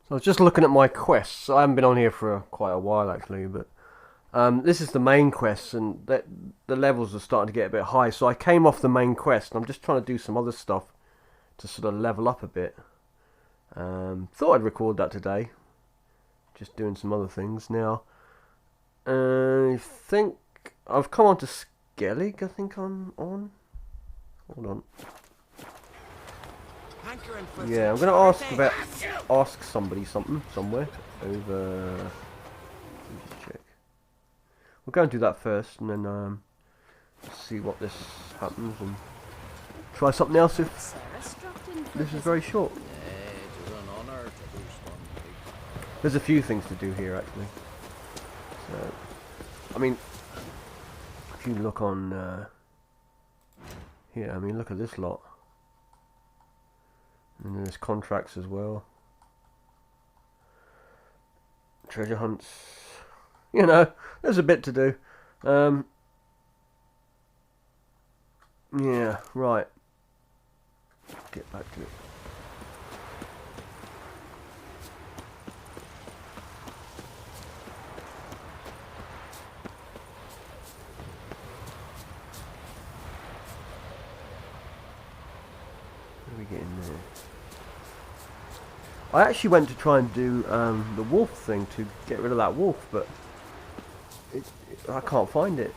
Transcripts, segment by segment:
So I was just looking at my quests. I haven't been on here for quite a while actually, but this is the main quest, and the levels are starting to get a bit high. So I came off the main quest, and I'm just trying to do some other stuff to sort of level up a bit. Thought I'd record that today. Just doing some other things now. I think I've come on to Skellig. I think I'm on. Hold on. Yeah, I'm gonna ask somebody something somewhere over. Let me just check. We'll go and do that first, and then see what this happens, and try something else if this is very short. There's a few things to do here actually. So, I mean, if you look on here, I mean, look at this lot. And there's contracts as well. Treasure hunts. You know, there's a bit to do. Yeah, right. Get back to it. What are we getting there? I actually went to try and do the wolf thing to get rid of that wolf, but I can't find it.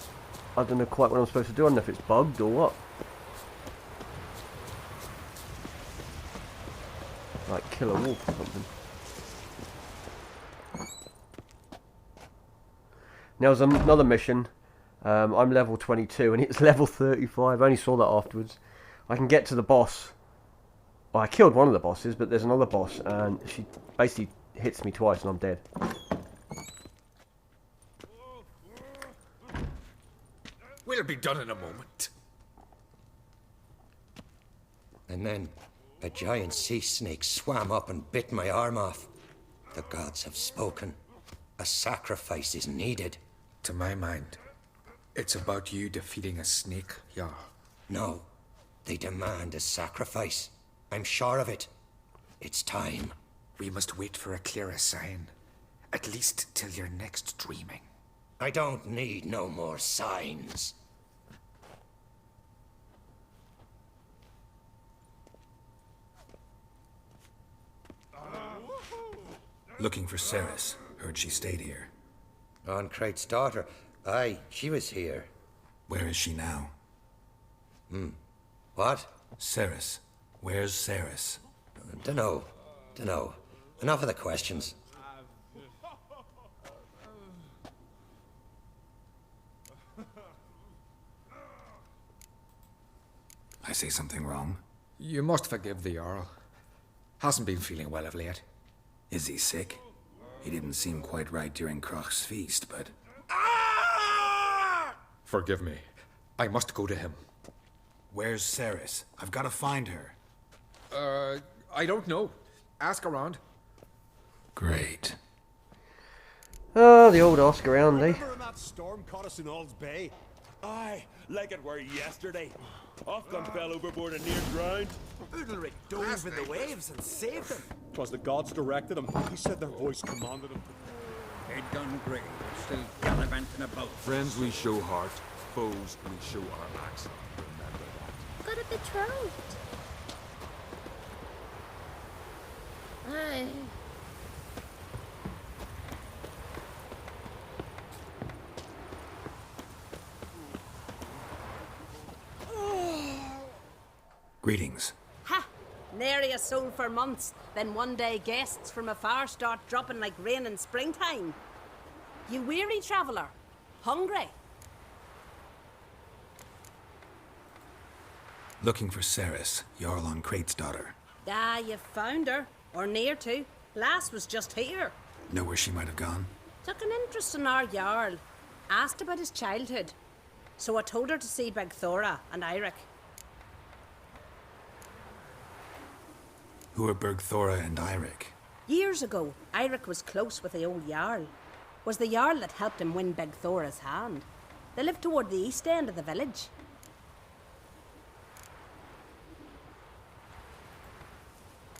I don't know quite what I'm supposed to do. I don't know if it's bugged or what. Like kill a wolf or something. Now there's another mission. I'm level 22 and it's level 35. I only saw that afterwards. I can get to the boss. Well, I killed one of the bosses, but there's another boss, and she basically hits me twice, and I'm dead. We'll be done in a moment. And then a giant sea snake swam up and bit my arm off. The gods have spoken. A sacrifice is needed. To my mind, it's about you defeating a snake, yeah. No, they demand a sacrifice. I'm sure of it. It's time. We must wait for a clearer sign. At least till your next dreaming. I don't need no more signs. Looking for Ceres. Heard she stayed here. On Crate's daughter. Aye, she was here. Where is she now? What? Ceres. Where's Ceres? Dunno. Enough of the questions. I say something wrong? You must forgive the Earl. Hasn't been feeling well of late. Is he sick? He didn't seem quite right during Crach's feast, but... Forgive me. I must go to him. Where's Ceres? I've got to find her. I don't know. Ask around. Great. Oh, the old Oscar around, eh? Remember when that storm caught us in All's Bay? Aye, like it were yesterday. Ofcom fell overboard and near drowned. Udalric dove in the waves and saved them. 'Twas the gods directed him. He said their voice commanded him. Head done grey, still gallivanting about. Friends we show heart, foes we show our backs. Remember that. Got a betrothed. Aye. Greetings. Ha! Nary a soul for months, then one day guests from afar start dropping like rain in springtime. You weary traveller? Hungry? Looking for Ceres, Jarl on Crate's daughter. Ah, you've found her. Or near to. Lass was just here. Know where she might have gone? Took an interest in our Jarl. Asked about his childhood. So I told her to see Bergthora and Eirik. Who are Bergthora and Eirik? Years ago, Eirik was close with the old Jarl. Was the Jarl that helped him win Bergthora's hand. They lived toward the east end of the village.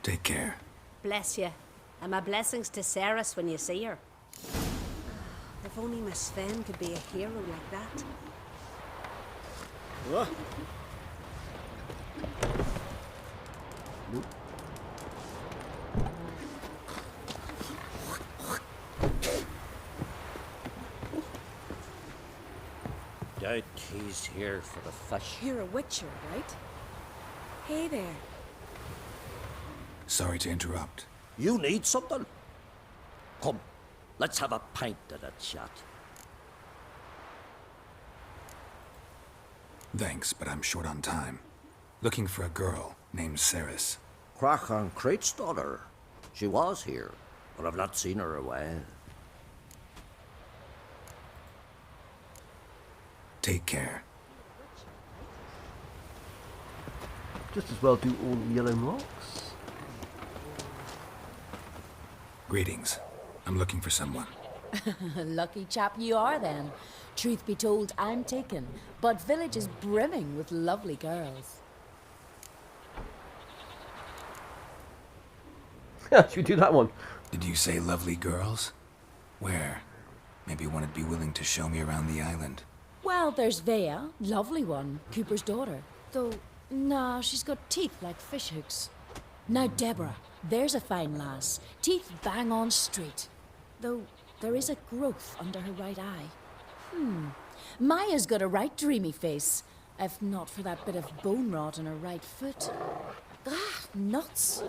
Take care. Bless you. And my blessings to Ceres when you see her. If only Miss Sven could be a hero like that. What? Doubt he's here for the fish. You're a witcher, right? Hey there. Sorry to interrupt. You need something? Come, let's have a pint and a chat. Thanks, but I'm short on time. Looking for a girl named Ceres. Crachan Crate's daughter. She was here, but I've not seen her a while. Take care. Just as well do all the yellow marks. Greetings. I'm looking for someone. Lucky chap you are then. Truth be told, I'm taken, but village is brimming with lovely girls. Should we do that one? Did you say lovely girls? Where? Maybe one would be willing to show me around the island. Well, there's Vea, lovely one, Cooper's daughter. Though, nah, she's got teeth like fish hooks. Now Deborah, there's a fine lass, teeth bang on straight. Though, there is a growth under her right eye. Maya's got a right dreamy face, if not for that bit of bone rot in her right foot. Ah, nuts.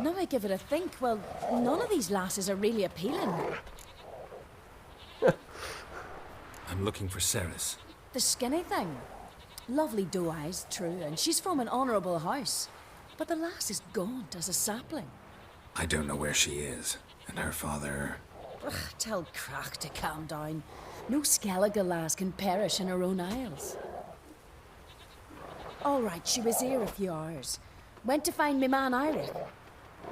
Now I give it a think, well, none of these lasses are really appealing. I'm looking for Ceres. The skinny thing. Lovely doe eyes, true, and she's from an honourable house. But the lass is gaunt as a sapling. I don't know where she is, and her father... Ugh, tell Crack to calm down. No Skellige lass can perish in her own isles. All right, she was here a few hours. Went to find me man Eirik.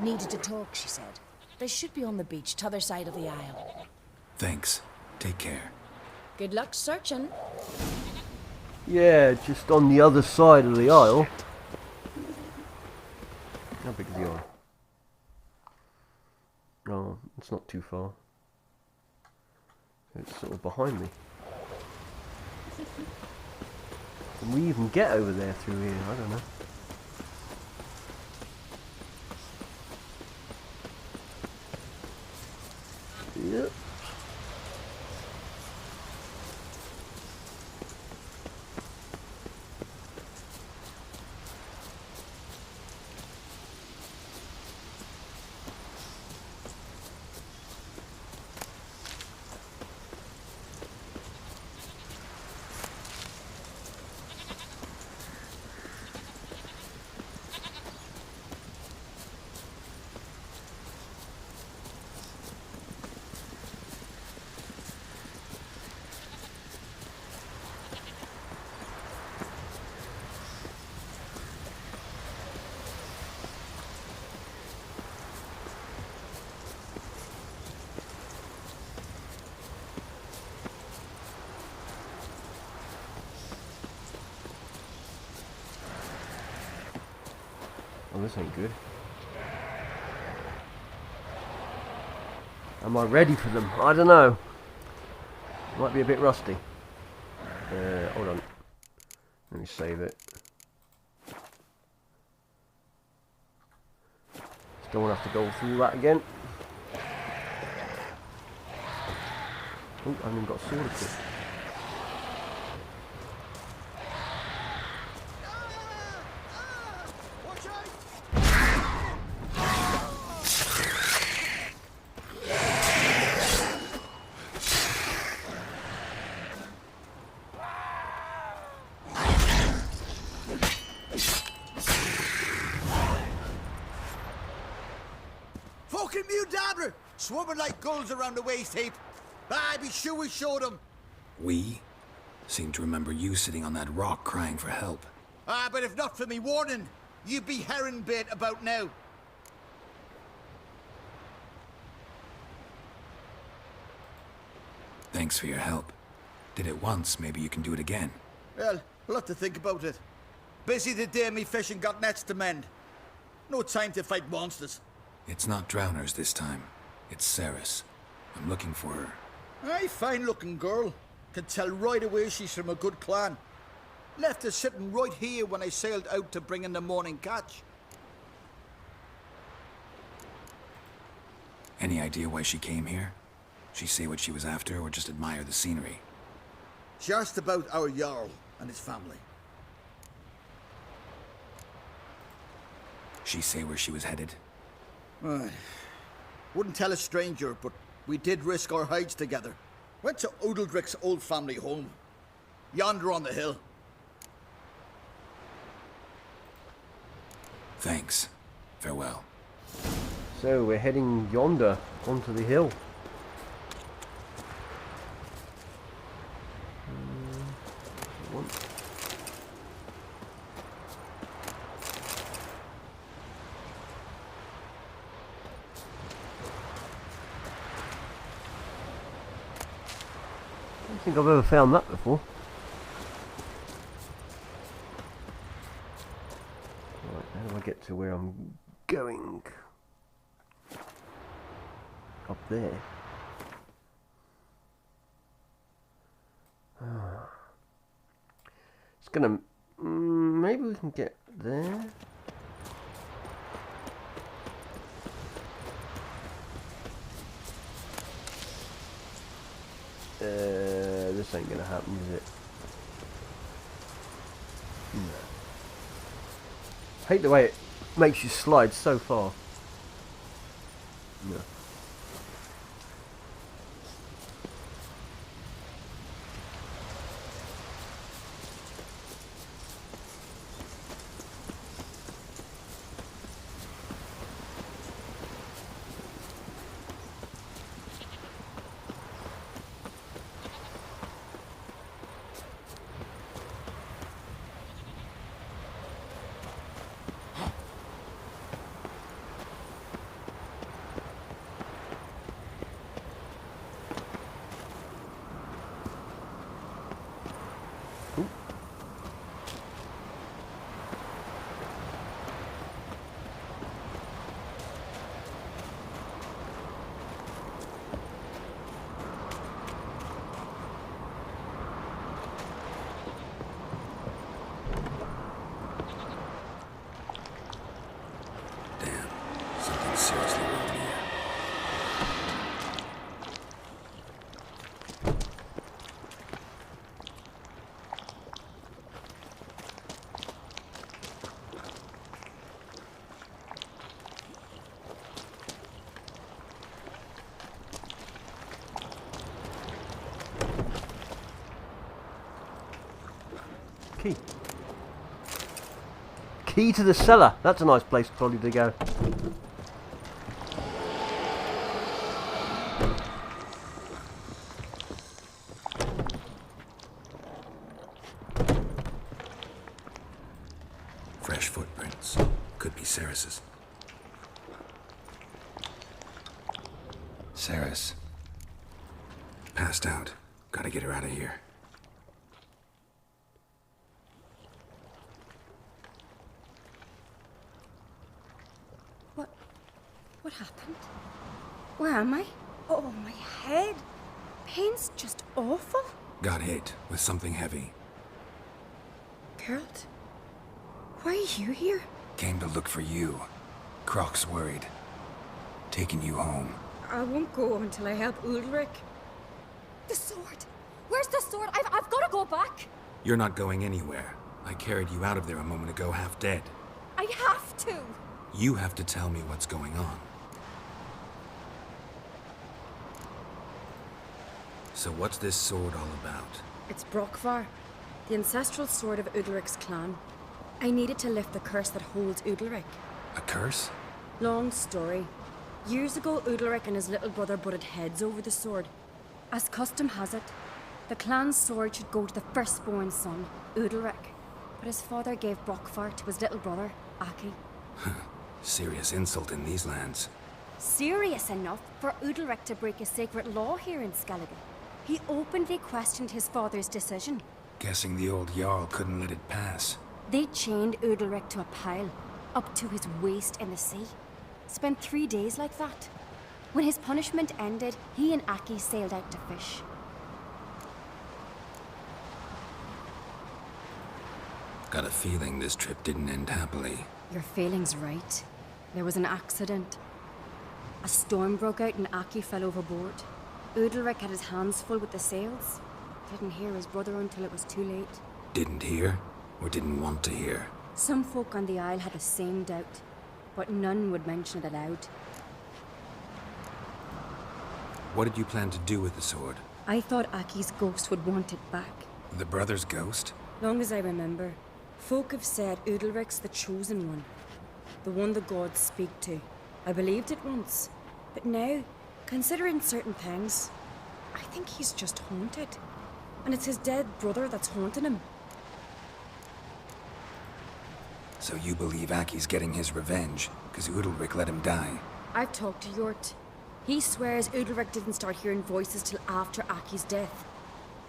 Needed to talk, she said. They should be on the beach, t'other side of the isle. Thanks. Take care. Good luck searching. Yeah, just on the other side of the aisle. How big is the aisle? No, it's not too far. It's sort of behind me. Can we even get over there through here? I don't know. Yep. Oh, this ain't good. Am I ready for them? I don't know. Might be a bit rusty. Hold on. Let me save it. Still want to have to go through that again. Oh, I haven't even got a sword equipped. Fucking mute dabber! Swarming like gulls around the waist heap. I be sure we showed them. We? Seem to remember you sitting on that rock crying for help. But if not for me warning, you'd be herring bait about now. Thanks for your help. Did it once, maybe you can do it again. Well, we'll have to think about it. Busy the day me fishing got nets to mend. No time to fight monsters. It's not drowners this time. It's Ceres. I'm looking for her. Aye, fine-looking girl. Can tell right away she's from a good clan. Left us sitting right here when I sailed out to bring in the morning catch. Any idea why she came here? She say what she was after, or just admire the scenery? She asked about our Jarl and his family. She say where she was headed? Wouldn't tell a stranger, but we did risk our hides together. Went to Udaldric's old family home. Yonder on the hill. Thanks. Farewell. So we're heading yonder, onto the hill. I don't think I've ever found that before. Right, how do I get to where I'm going? Up there. It's gonna... maybe we can get there. This ain't gonna happen, is it? No. Hate the way it makes you slide so far. No. Seriously wrong here. Key. Key to the cellar. That's a nice place probably to go. Fresh footprints. Could be Ceres's. Ceres. Passed out. Gotta get her out of here. What happened? Where am I? Oh, my head. Pain's just awful. Got hit with something heavy. Geralt, why are you here? Came to look for you. Croc's worried. Taking you home. I won't go until I help Udalric. The sword! Where's the sword? I've got to go back! You're not going anywhere. I carried you out of there a moment ago, half dead. I have to! You have to tell me what's going on. So what's this sword all about? It's Brockvar, the ancestral sword of Udalric's clan. I needed to lift the curse that holds Udalric. A curse? Long story. Years ago, Udalric and his little brother butted heads over the sword. As custom has it, the clan's sword should go to the firstborn son, Udalric. But his father gave Brockvar to his little brother, Aki. Serious insult in these lands. Serious enough for Udalric to break a sacred law here in Skellige. He openly questioned his father's decision. Guessing the old Jarl couldn't let it pass. They chained Udalric to a pile, up to his waist in the sea. Spent 3 days like that. When his punishment ended, he and Aki sailed out to fish. Got a feeling this trip didn't end happily. Your feeling's right. There was an accident. A storm broke out and Aki fell overboard. Udalric had his hands full with the sails. Didn't hear his brother until it was too late. Didn't hear, or didn't want to hear? Some folk on the Isle had the same doubt, but none would mention it aloud. What did you plan to do with the sword? I thought Aki's ghost would want it back. The brother's ghost? Long as I remember, folk have said Udalric's the chosen one. The one the gods speak to. I believed it once, but now, considering certain things, I think he's just haunted. And it's his dead brother that's haunting him. So you believe Aki's getting his revenge, because Udalric let him die? I've talked to Yort. He swears Udalric didn't start hearing voices till after Aki's death.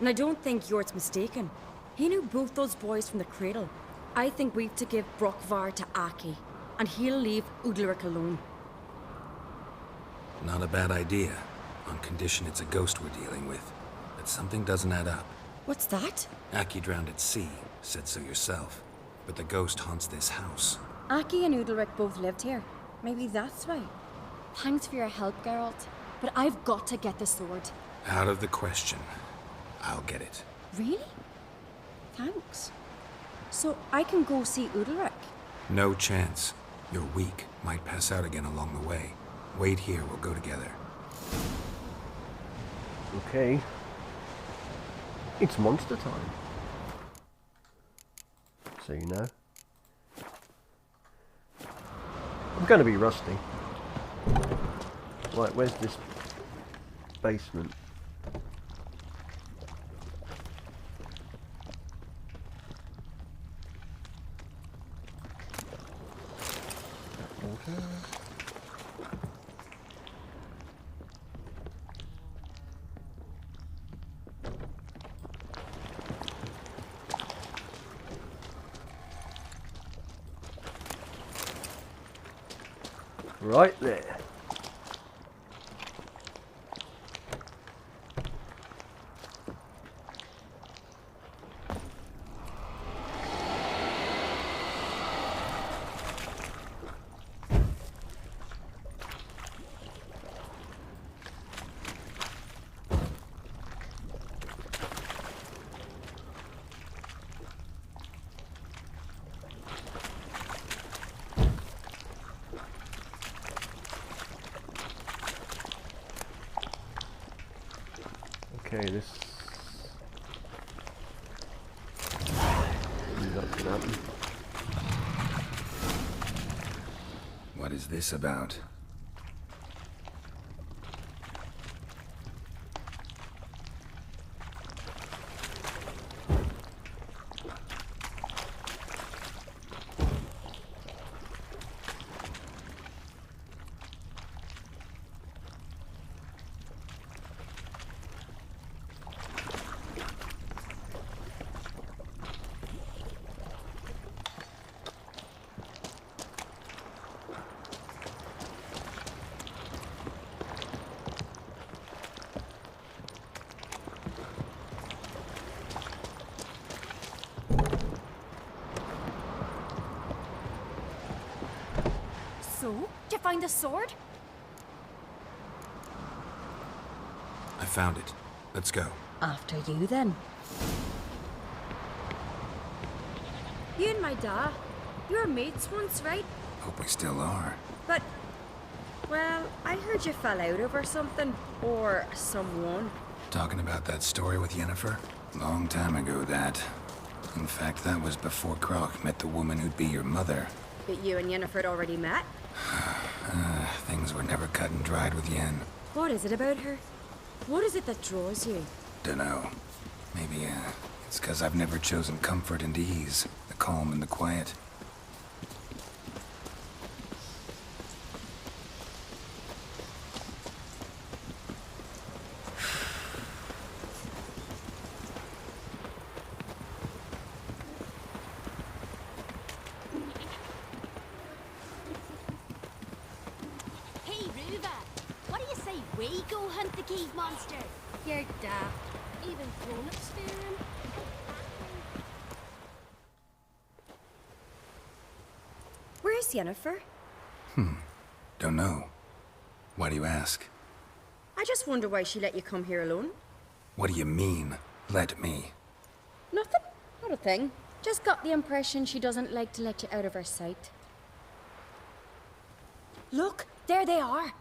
And I don't think Yort's mistaken. He knew both those boys from the cradle. I think we've to give Brokvar to Aki, and he'll leave Udalric alone. Not a bad idea, on condition it's a ghost we're dealing with. But something doesn't add up. What's that? Aki drowned at sea, said so yourself. But the ghost haunts this house. Aki and Udalric both lived here. Maybe that's why. Thanks for your help, Geralt. But I've got to get the sword. Out of the question. I'll get it. Really? Thanks. So I can go see Udalric? No chance. You're weak. Might pass out again along the way. Wait here, we'll go together. Okay. It's monster time. So you know. I'm going to be rusty. Right, where's this basement? Water. Right there. Okay, this is not gonna happen. What is this about? So, did you find the sword? I found it. Let's go. After you, then. You and my dad, you were mates once, right? Hope we still are. But, well, I heard you fell out over something. Or someone. Talking about that story with Yennefer? Long time ago, that. In fact, that was before Croc met the woman who'd be your mother. But you and Yennefer had already met? Things were never cut and dried with Yen. What is it about her? What is it that draws you? Dunno. Maybe, it's 'cause I've never chosen comfort and ease. The calm and the quiet. Hey, Ruva, what do you say we go hunt the cave monster? You're daft. Even grown-ups fear him. Where's Yennefer? Don't know. Why do you ask? I just wonder why she let you come here alone. What do you mean, let me? Nothing. Not a thing. Just got the impression she doesn't like to let you out of her sight. Look, there they are.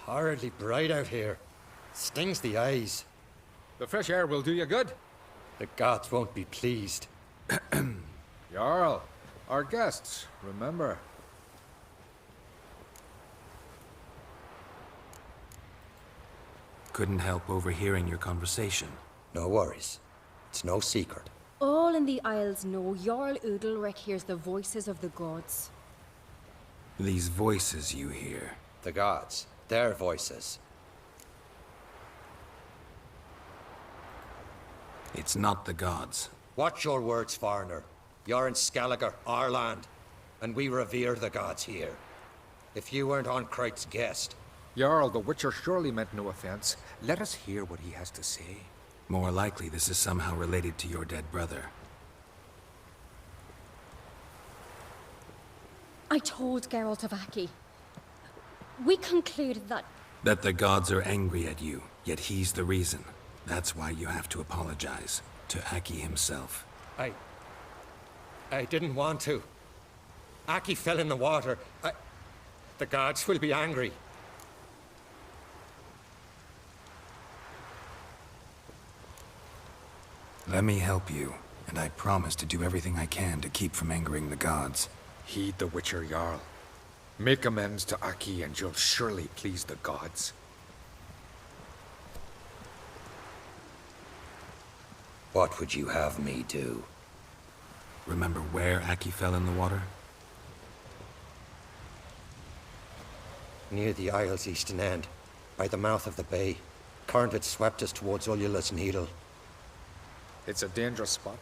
Horridly bright out here. Stings the eyes. The fresh air will do you good. The gods won't be pleased. Jarl, our guests, remember. Couldn't help overhearing your conversation. No worries. It's no secret. All in the Isles know Jarl Udalric hears the voices of the gods. These voices you hear. The gods. Their voices. It's not the gods. Watch your words, foreigner. You're in Skelliger, our land, and we revere the gods here. If you weren't on Kright's guest... Jarl, the Witcher surely meant no offense. Let us hear what he has to say. More likely this is somehow related to your dead brother. I told Geralt of Aki. We concluded that... That the gods are angry at you, yet he's the reason. That's why you have to apologize. To Aki himself. I didn't want to. Aki fell in the water. The gods will be angry. Let me help you, and I promise to do everything I can to keep from angering the gods. Heed the Witcher, Jarl. Make amends to Aki and you'll surely please the gods. What would you have me do? Remember where Aki fell in the water? Near the Isle's eastern end, by the mouth of the bay. Current had swept us towards Ullula's Needle. It's a dangerous spot.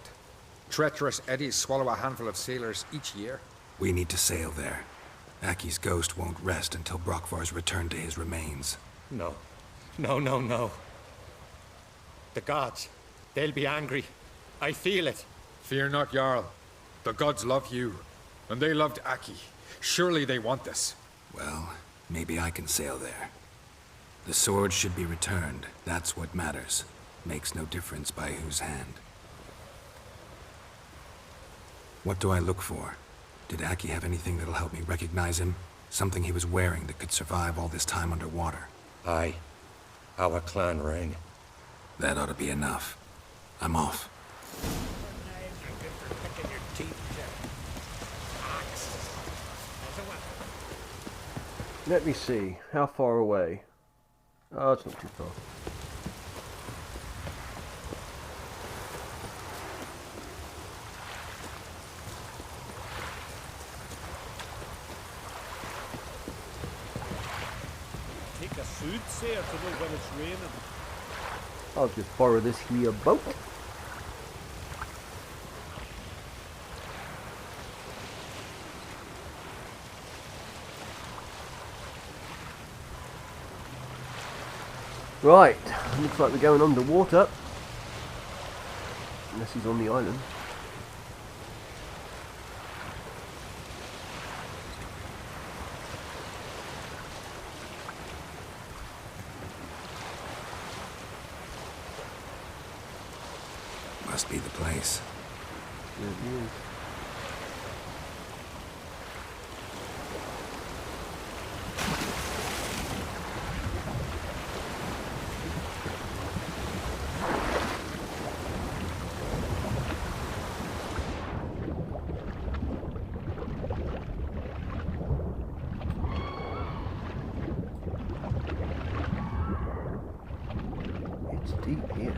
Treacherous eddies swallow a handful of sailors each year. We need to sail there. Aki's ghost won't rest until Brokvar's returned to his remains. No. No. The gods. They'll be angry. I feel it. Fear not, Jarl. The gods love you, and they loved Aki. Surely they want this. Well, maybe I can sail there. The sword should be returned. That's what matters. Makes no difference by whose hand. What do I look for? Did Aki have anything that'll help me recognize him? Something he was wearing that could survive all this time underwater? Aye. Our clan ring. That ought to be enough. I'm off. Let me see. How far away? Oh, it's not too far. Take a soothsayer to know when it's raining. I'll just borrow this here boat. Right, looks like we're going underwater. Unless he's on the island. Must be the place. There it is. It's deep here.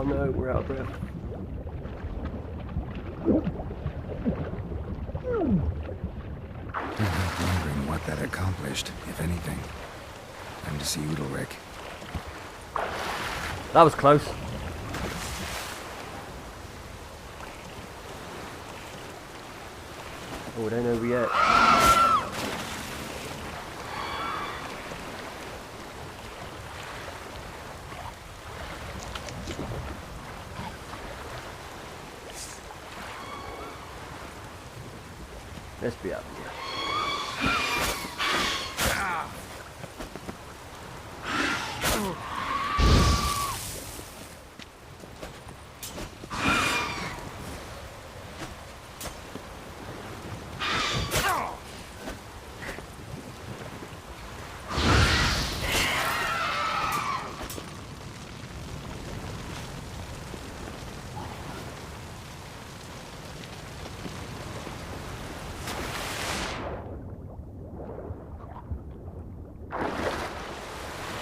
Oh no, we're out of breath. I'm wondering what that accomplished, if anything. Time to see Udalric. That was close. Oh, it ain't over yet. Let's be up here.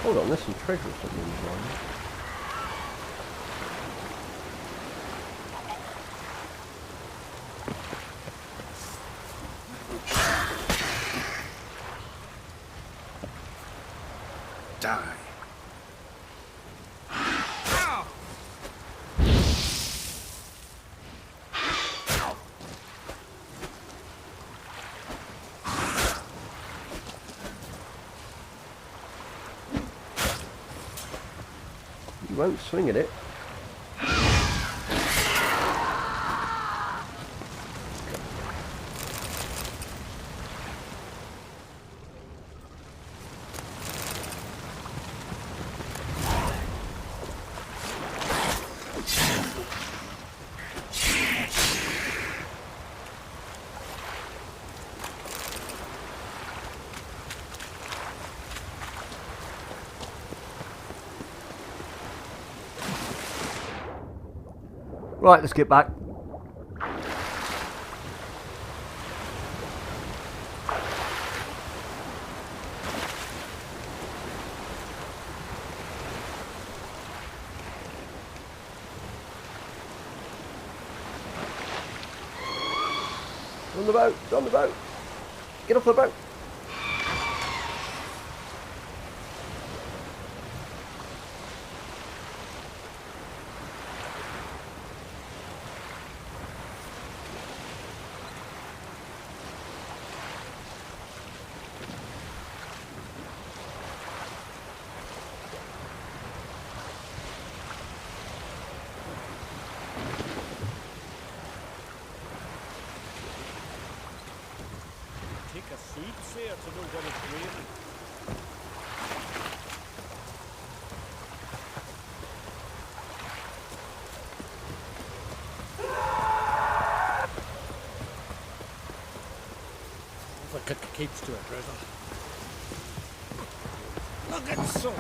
Hold on, there's some treasure or something in there. Die. You won't swing at it. Right, let's get back. On the boat, on the boat. Get off the boat. Take a seat, sir, to know when it's raining. Look at the keeps to a drizzle. Look at sword.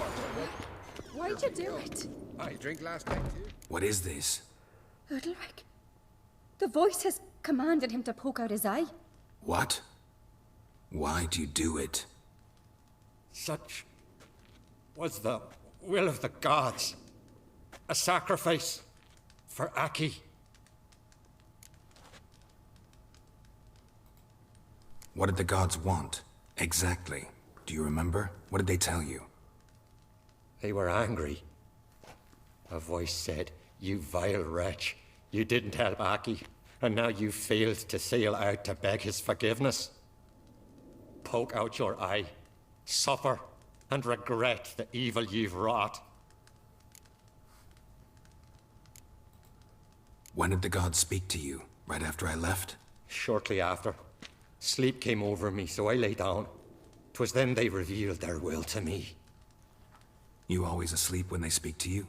Why'd you do it? I drink last night too. What is this? Udalric. The voice has commanded him to poke out his eye. What? Why'd you do it? Such was the will of the gods. A sacrifice for Aki. What did the gods want? Exactly. Do you remember? What did they tell you? They were angry. A voice said, "You vile wretch, you didn't help Aki, and now you failed to sail out to beg his forgiveness. Poke out your eye, suffer, and regret the evil you've wrought." When did the gods speak to you? Right after I left? Shortly after. Sleep came over me, so I lay down. 'Twas then they revealed their will to me. You always asleep when they speak to you?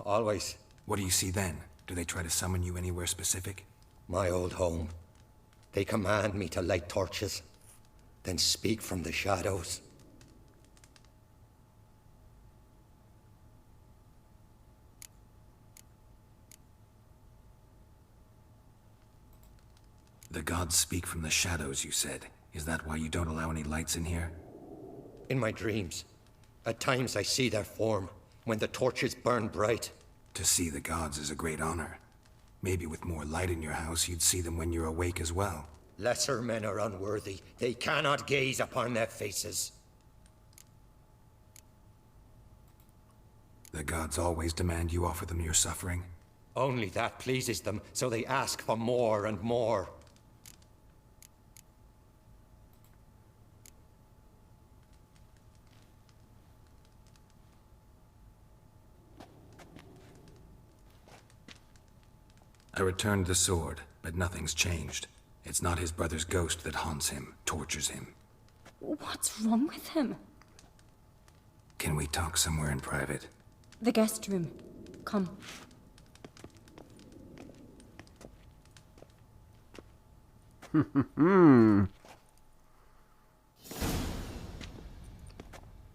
Always. What do you see then? Do they try to summon you anywhere specific? My old home. They command me to light torches, then speak from the shadows. The gods speak from the shadows, you said. Is that why you don't allow any lights in here? In my dreams, at times I see their form, when the torches burn bright. To see the gods is a great honor. Maybe with more light in your house, you'd see them when you're awake as well. Lesser men are unworthy. They cannot gaze upon their faces. The gods always demand you offer them your suffering? Only that pleases them, so they ask for more and more. I returned the sword, but nothing's changed. It's not his brother's ghost that haunts him, tortures him. What's wrong with him? Can we talk somewhere in private? The guest room. Come.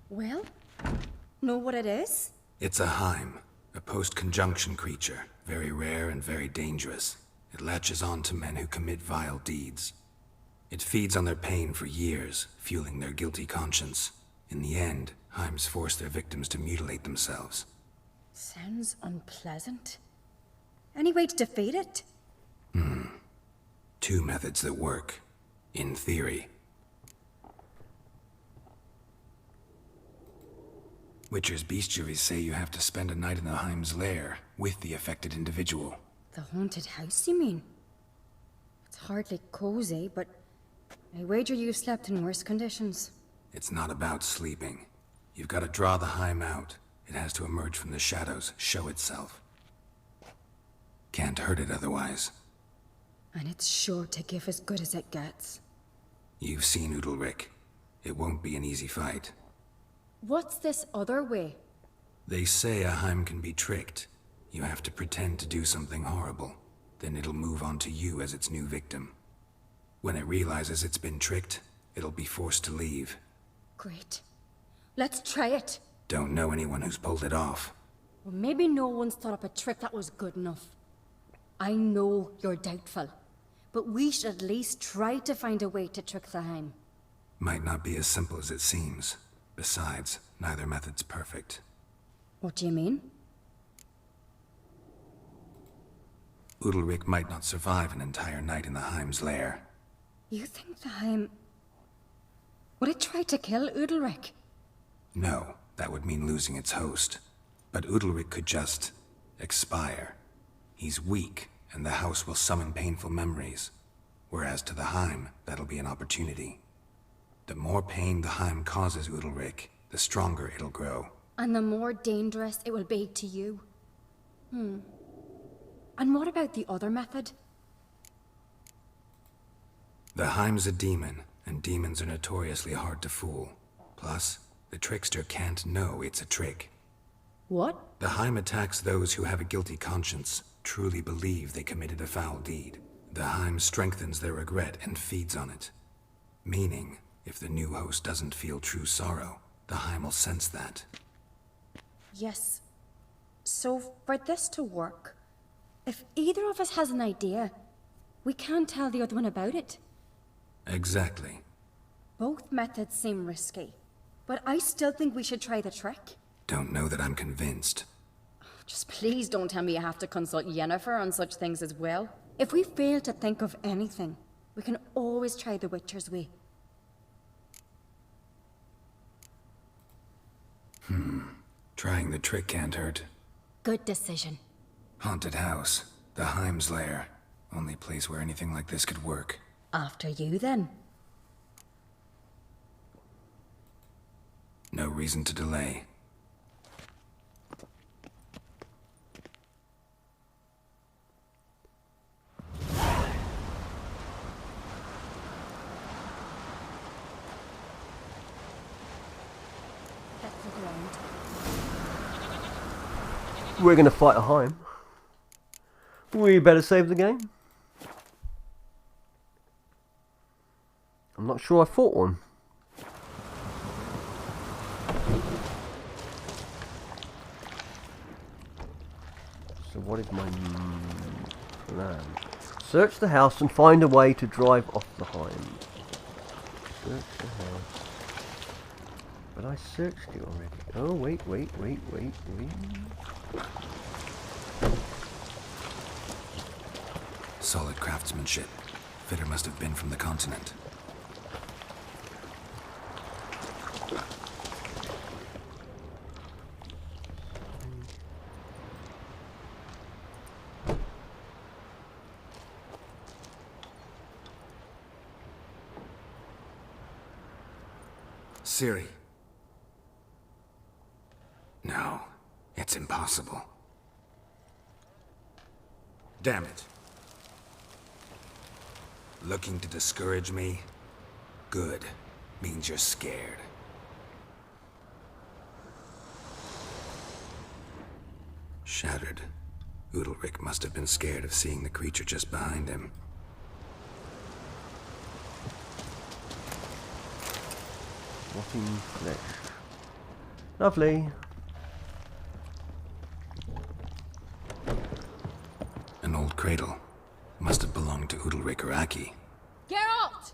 Well, know what it is? It's a Heim, a post-conjunction creature, very rare and very dangerous. It latches on to men who commit vile deeds. It feeds on their pain for years, fueling their guilty conscience. In the end, Heims force their victims to mutilate themselves. Sounds unpleasant. Any way to defeat it? Two methods that work. In theory. Witcher's bestiaries say you have to spend a night in the Heim's lair with the affected individual. The haunted house, you mean? It's hardly cozy, but I wager you've slept in worse conditions. It's not about sleeping. You've got to draw the Heim out. It has to emerge from the shadows, show itself. Can't hurt it otherwise. And it's sure to give as good as it gets. You've seen Udalric. It won't be an easy fight. What's this other way? They say a Heim can be tricked. You have to pretend to do something horrible. Then it'll move on to you as its new victim. When it realizes it's been tricked, it'll be forced to leave. Great. Let's try it. Don't know anyone who's pulled it off. Well, maybe no one's thought up a trick that was good enough. I know you're doubtful, but we should at least try to find a way to trick the Heim. Might not be as simple as it seems. Besides, neither method's perfect. What do you mean? Udalric might not survive an entire night in the Heim's lair. You think the Heim... Would it try to kill Udalric? No, that would mean losing its host. But Udalric could just... expire. He's weak, and the house will summon painful memories. Whereas to the Heim, that'll be an opportunity. The more pain the Heim causes Udalric, the stronger it'll grow. And the more dangerous it will be to you. And what about the other method? The Heim's a demon, and demons are notoriously hard to fool. Plus, the trickster can't know it's a trick. What? The Heim attacks those who have a guilty conscience, truly believe they committed a foul deed. The Heim strengthens their regret and feeds on it. Meaning, if the new host doesn't feel true sorrow, the Heim will sense that. Yes. So, for this to work, if either of us has an idea, we can't tell the other one about it. Exactly. Both methods seem risky, but I still think we should try the trick. Don't know that I'm convinced. Just please don't tell me you have to consult Yennefer on such things as well. If we fail to think of anything, we can always try the Witcher's way. Trying the trick can't hurt. Good decision. Haunted house. The Heim's lair. Only place where anything like this could work. After you, then. No reason to delay. We're gonna fight a Heim. We better save the game. I'm not sure I fought one. So what is my plan? Search the house and find a way to drive off the Heim. Search the house. But I searched it already. Oh, wait. Solid craftsmanship. Fitter must have been from the continent. Ciri. No, it's impossible. Damn it. Looking to discourage me? Good. Means you're scared. Shattered. Udalryk must have been scared of seeing the creature just behind him. Rotting flesh. Lovely. An old cradle. Must have belonged to Udalryk or Aki. Geralt!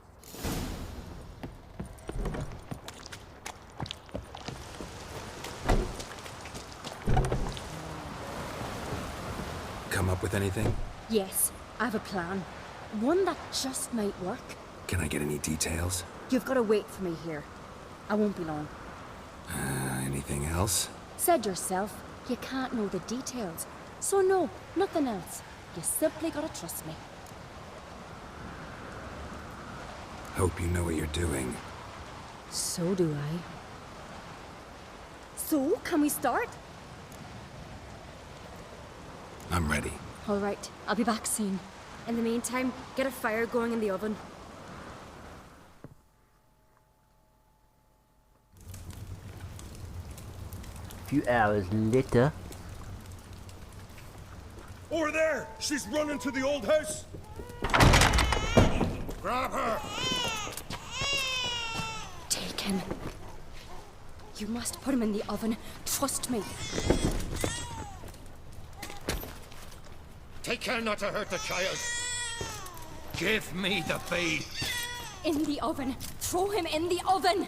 Come up with anything? Yes, I have a plan. One that just might work. Can I get any details? You've got to wait for me here. I won't be long. Anything else? Said yourself, you can't know the details. So no, nothing else. You simply gotta trust me. Hope you know what you're doing. So do I. So, can we start? I'm ready. All right, I'll be back soon. In the meantime, get a fire going in the oven. A few hours later. Over there! She's running to the old house! Grab her! Take him. You must put him in the oven. Trust me. Take care not to hurt the child. Give me the babe. In the oven. Throw him in the oven.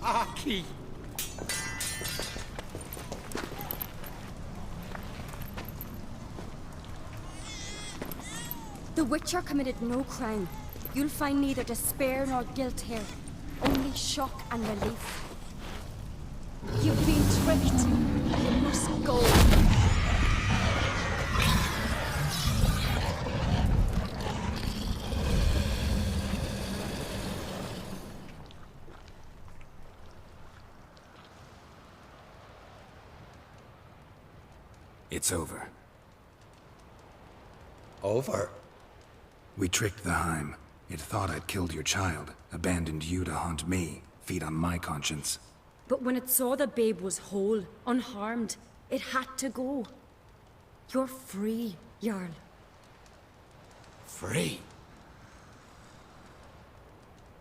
Aki! The Witcher committed no crime. You'll find neither despair nor guilt here. Only shock and relief. You've been tricked. You must go. It's over. Over? We tricked the Heim. It thought I'd killed your child, abandoned you to haunt me, feed on my conscience. But when it saw the babe was whole, unharmed, it had to go. You're free, Jarl. Free?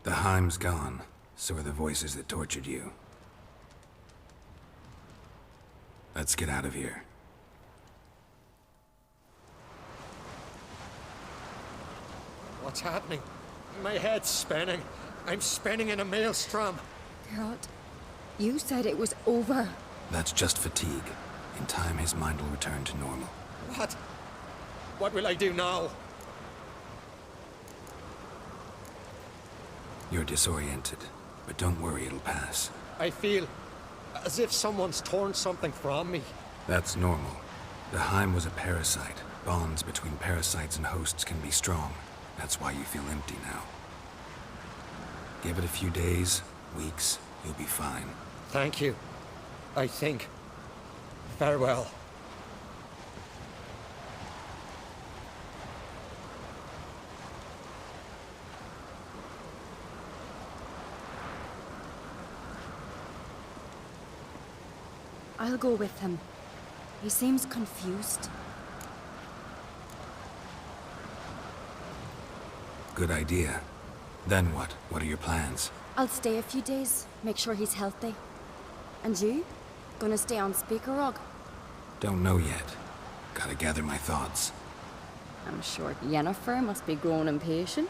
The Heim's gone, so are the voices that tortured you. Let's get out of here. What's happening? My head's spinning. I'm spinning in a maelstrom. Geralt, you said it was over. That's just fatigue. In time, his mind will return to normal. What? What will I do now? You're disoriented, but don't worry, it'll pass. I feel as if someone's torn something from me. That's normal. The Heim was a parasite. Bonds between parasites and hosts can be strong. That's why you feel empty now. Give it a few days, weeks, you'll be fine. Thank you. I think. Farewell. I'll go with him. He seems confused. Good idea. Then what? What are your plans? I'll stay a few days, make sure he's healthy. And you? Gonna stay on Speaker Rog? Don't know yet. Gotta gather my thoughts. I'm sure Yennefer must be growing impatient.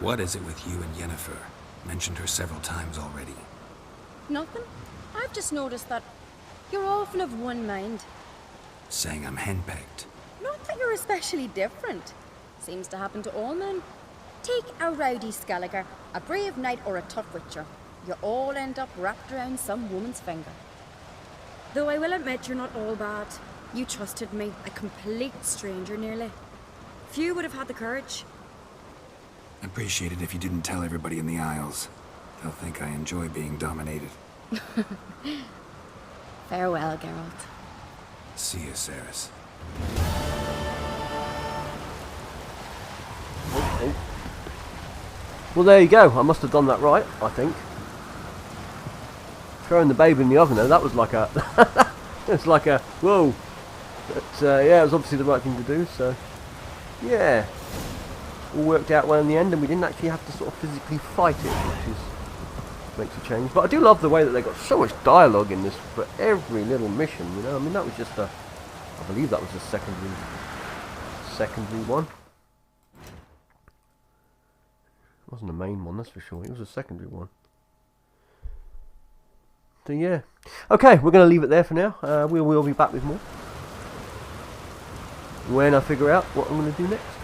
What is it with you and Yennefer? Mentioned her several times already. Nothing. I've just noticed that you're often of one mind. Saying I'm henpecked. Not that you're especially different. Seems to happen to all men. Take a rowdy Skelliger, a brave knight or a tough witcher. You all end up wrapped around some woman's finger. Though I will admit you're not all bad. You trusted me, a complete stranger nearly. Few would have had the courage. Appreciate it if you didn't tell everybody in the Isles. They'll think I enjoy being dominated. Farewell, Geralt. See you, Ceres. Oh. Well, there you go. I must have done that right, I think. Throwing the baby in the oven, though, that was like a... it's like a... Whoa. But, yeah, it was obviously the right thing to do, so... Yeah. All worked out well in the end, and we didn't actually have to sort of physically fight it, which is... makes a change. But I do love the way that they got so much dialogue in this for every little mission, you know? I mean, that was just a... I believe that was a secondary one. It wasn't a main one, that's for sure. It was a secondary one. So yeah. Okay, we're going to leave it there for now. We will be back with more when I figure out what I'm going to do next.